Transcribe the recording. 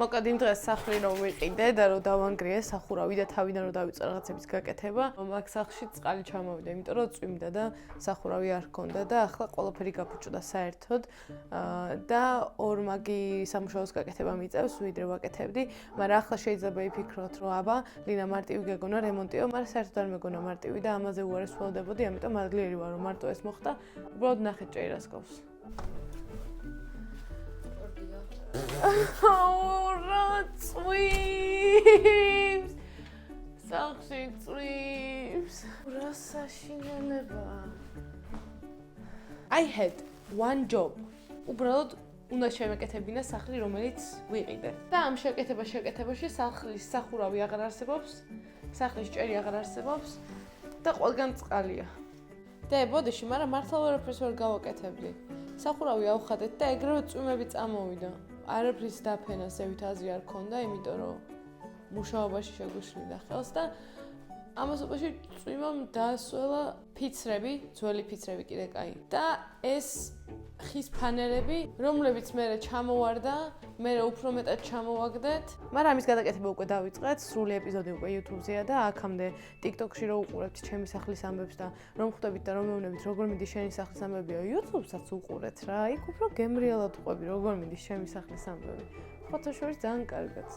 მოკლედ იმ დღეს სახლი რომ ვიყიდე და რომ დავანგრიე სახურავი და თავიდან რომ დავიწყე რაღაცების გაკეთება, მაგ სახლში წყალი ჩამოვიდა, იმიტომ რომ წვიმდა და სახურავი არ ჰქონდა და ახლა ყველაფერი გაფუჭდა საერთოდ და ორმაგი სამუშაოს გაკეთება მიწევს, ვიდრე ვაკეთებდი, მაგრამ ახლა შეიძლება იფიქროთ, რომ აბა, ლინა მარტივი გეგონა რემონტიო, მაგრამ საერთოდ არ მეგონა მარტივი და ამაზე უარეს ველოდებოდი, ამიტომ მადლიერი ვარ, რომ მარტო ეს მოხდა. უბრალოდ ნახეთ ჭეირას გავს. რა წვიმს! სახლში წვიმს! რა საშინელება! I had one job. უბრალოდ უნდა შევეკეთებინა სახლი, რომელიც ვიყიდე. და ამ შეკეთებაში სახლის სახურავი აღარ არსებობს, სახლის ჭერი აღარ არსებობს და ყველგან წყალია. და ბოდიში, მაგრამ მართლა ვერაფერს ვერ გავაკეთებდი. სახურავი ავხატეთ და ეგრევე წვიმები წამოვიდა. არაფრის დაფენა ზევით აზრი არ ქონდა, იმიტომ რომ მუშაობაში შეგვიშლიდა ხელს და ამასობაში წვიმამ დაასველა ფიცრები, ძველი ფიცრები კიდე კაი. და ეს ხის ფანელები, რომლებიც მე ჩამოვარდა, მე უფრო მეტად ჩამოვაგდეთ. მაგრამ ამის გადაკეთება უკვე დავიწყეთ, სრული ეპიზოდი უკვე YouTube-ზეა და აქამდე TikTok-ში რო უყურებთ ჩემი სახლის ამბებს და რომ ხვდებით და რომ მეუბნებით როგორ მიდის შენი სახლის ამბები, YouTube-საც უყურეთ რა. იქ უფრო გემრიელად ყვები, როგორ მიდის ჩემი სახლის ამბები. ფოტოშოპში ძალიან კარგად.